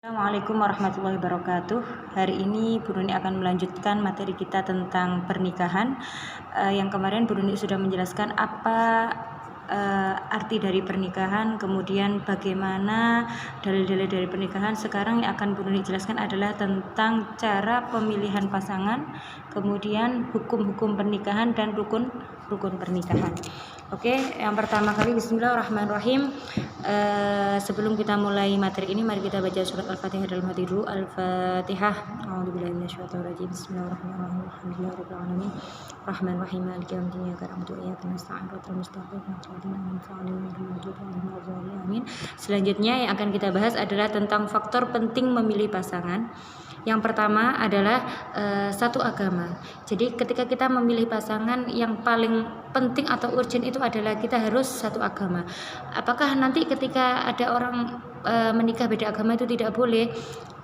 Assalamualaikum warahmatullahi wabarakatuh. Hari ini Bu Nuni akan melanjutkan materi kita tentang pernikahan. Yang kemarin Bu Nuni sudah menjelaskan apa arti dari pernikahan, kemudian bagaimana dalil-dalil dari pernikahan. Sekarang yang akan Bu Nuni jelaskan adalah tentang cara pemilihan pasangan, kemudian hukum-hukum pernikahan dan rukun pernikahan. Oke, yang pertama kali bismillahirrahmanirrahim. Sebelum kita mulai materi ini, mari kita baca surat Al-Fatihah dalam hati dulu. Al-Fatihah. A'udzubillahi minasyaitonirrajim. Bismillahirrahmanirrahim. Alhamdulillahirabbil alamin. Rahmanirrahim. Maliki yaumiddin. Iyyaka na'budu wa iyyaka nasta'in. Shiratal mustaqim. Amin. Selanjutnya yang akan kita bahas adalah tentang faktor penting memilih pasangan. Yang pertama adalah satu agama. Jadi ketika kita memilih pasangan, yang paling penting atau urgent itu adalah kita harus satu agama. Apakah nanti ketika ada orang menikah beda agama itu tidak boleh?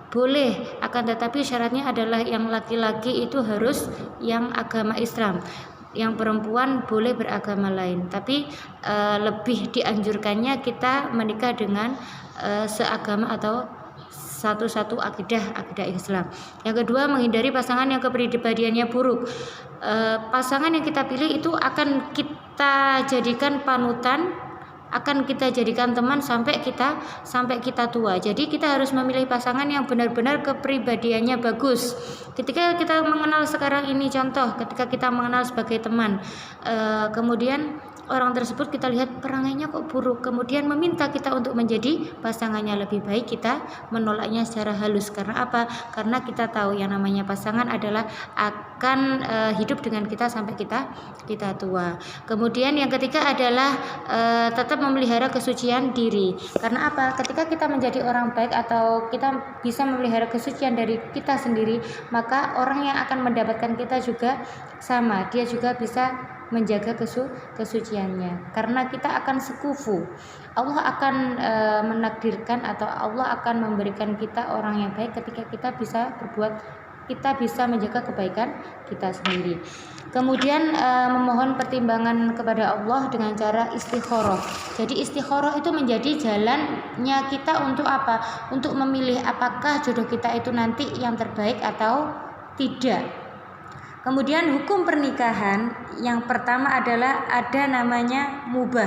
Boleh, akan tetapi syaratnya adalah yang laki-laki itu harus yang agama Islam. Yang perempuan boleh beragama lain, tapi lebih dianjurkannya kita menikah dengan seagama atau satu akidah Islam. Yang kedua, menghindari pasangan yang kepribadiannya buruk. Pasangan yang kita pilih itu akan kita jadikan panutan, akan kita jadikan teman sampai kita tua. Jadi kita harus memilih pasangan yang benar-benar kepribadiannya bagus. Ketika kita mengenal sekarang ini, contoh ketika kita mengenal sebagai teman, kemudian orang tersebut kita lihat perangainya kok buruk, kemudian meminta kita untuk menjadi pasangannya, lebih baik kita menolaknya secara halus. Karena apa? Karena kita tahu yang namanya pasangan adalah akan hidup dengan kita sampai kita tua. Kemudian yang ketiga adalah tetap memelihara kesucian diri. Karena apa? Ketika kita menjadi orang baik atau kita bisa memelihara kesucian dari kita sendiri, maka orang yang akan mendapatkan kita juga sama, dia juga bisa menjaga kesuciannya. Karena kita akan sekufu, Allah akan menakdirkan atau Allah akan memberikan kita orang yang baik ketika kita bisa menjaga kebaikan kita sendiri. Kemudian memohon pertimbangan kepada Allah dengan cara istikharah. Jadi istikharah itu menjadi jalannya kita untuk apa? Untuk memilih apakah jodoh kita itu nanti yang terbaik atau tidak. Kemudian hukum pernikahan yang pertama adalah ada namanya mubah.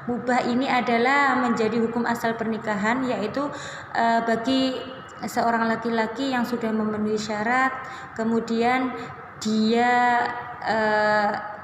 Mubah ini adalah menjadi hukum asal pernikahan, yaitu bagi seorang laki-laki yang sudah memenuhi syarat, kemudian dia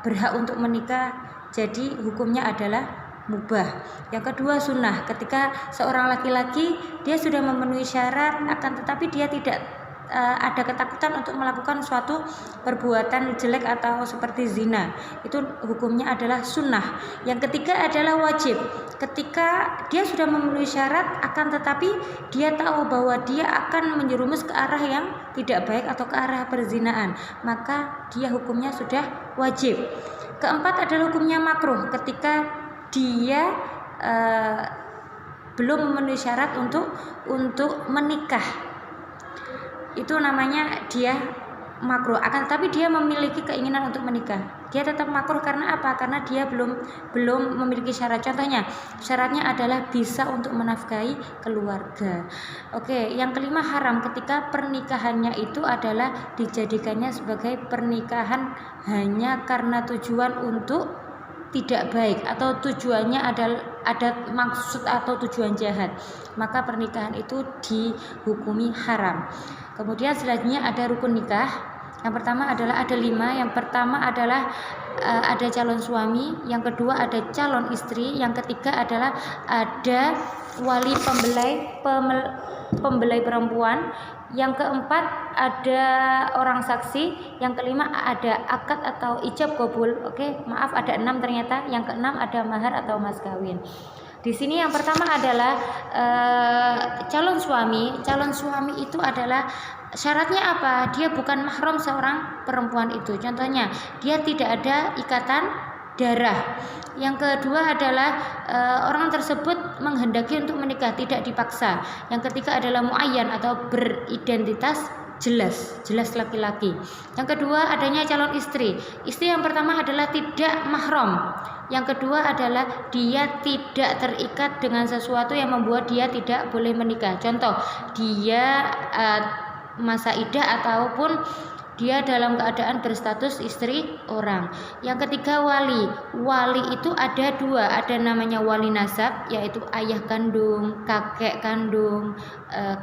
berhak untuk menikah, jadi hukumnya adalah mubah. Yang kedua sunnah, ketika seorang laki-laki dia sudah memenuhi syarat, akan tetapi dia tidak ada ketakutan untuk melakukan suatu perbuatan jelek atau seperti zina, itu hukumnya adalah sunnah. Yang ketiga adalah wajib, ketika dia sudah memenuhi syarat akan tetapi dia tahu bahwa dia akan menjerumus ke arah yang tidak baik atau ke arah perzinaan, maka dia hukumnya sudah wajib. Keempat adalah hukumnya makruh, ketika dia belum memenuhi syarat untuk menikah, itu namanya dia makruh. Akan tetapi dia memiliki keinginan untuk menikah, dia tetap makruh. Karena apa? Karena dia belum memiliki syarat. Contohnya, syaratnya adalah bisa untuk menafkahi keluarga. Oke, yang kelima haram, ketika pernikahannya itu adalah dijadikannya sebagai pernikahan hanya karena tujuan untuk tidak baik atau tujuannya ada maksud atau tujuan jahat, maka pernikahan itu dihukumi haram. Kemudian selanjutnya ada rukun nikah. Yang pertama adalah ada 5. Yang pertama adalah ada calon suami, yang kedua ada calon istri, yang ketiga adalah ada wali pembelai perempuan, yang keempat ada orang saksi, yang kelima ada akad atau ijab kabul. Oke, maaf ada 6 ternyata. Yang keenam ada mahar atau mas kawin. Di sini yang pertama adalah calon suami. Calon suami itu adalah syaratnya apa? Dia bukan mahram seorang perempuan itu. Contohnya, dia tidak ada ikatan darah. Yang kedua adalah orang tersebut menghendaki untuk menikah, tidak dipaksa. Yang ketiga adalah muayyan atau beridentitas jelas laki-laki. Yang kedua adanya calon istri. Istri yang pertama adalah tidak mahram. Yang kedua adalah dia tidak terikat dengan sesuatu yang membuat dia tidak boleh menikah. Contoh, dia masa iddah ataupun dia dalam keadaan berstatus istri orang. Yang ketiga wali. Wali itu ada dua, ada namanya wali nasab, yaitu ayah kandung, kakek kandung,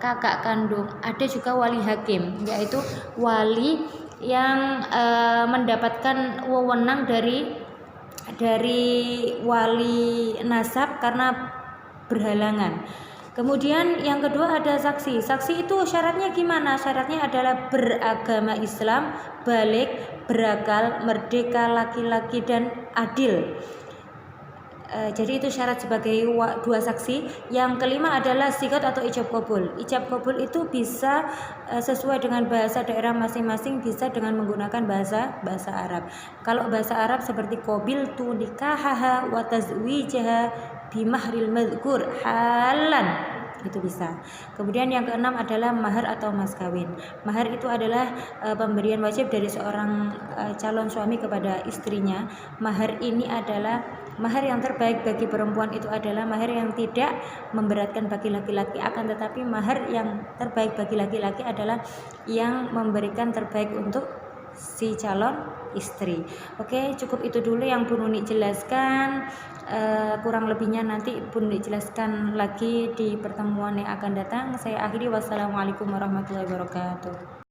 kakak kandung. Ada juga wali hakim, yaitu wali yang mendapatkan wewenang dari wali nasab karena berhalangan. Kemudian yang kedua ada saksi. Saksi itu syaratnya gimana? Syaratnya adalah beragama Islam, balik, berakal, merdeka, laki-laki dan adil. Jadi itu syarat sebagai dua saksi. Yang kelima adalah sigat atau ijab kabul. Ijab kabul itu bisa sesuai dengan bahasa daerah masing-masing, bisa dengan menggunakan bahasa Arab. Kalau bahasa Arab seperti qabil tu nikahaha wa tazwijaha bimahril madhkur halan, itu bisa. Kemudian yang keenam adalah mahar atau mas kawin. Mahar itu adalah pemberian wajib dari seorang calon suami kepada istrinya. Mahar ini adalah mahar yang terbaik bagi perempuan, itu adalah mahar yang tidak memberatkan bagi laki-laki, akan tetapi mahar yang terbaik bagi laki-laki adalah yang memberikan terbaik untuk si calon istri. Oke, cukup itu dulu yang Bu Nuni jelaskan. Kurang lebihnya nanti Bu Nuni jelaskan lagi di pertemuan yang akan datang. Saya akhiri, wassalamualaikum warahmatullahi wabarakatuh.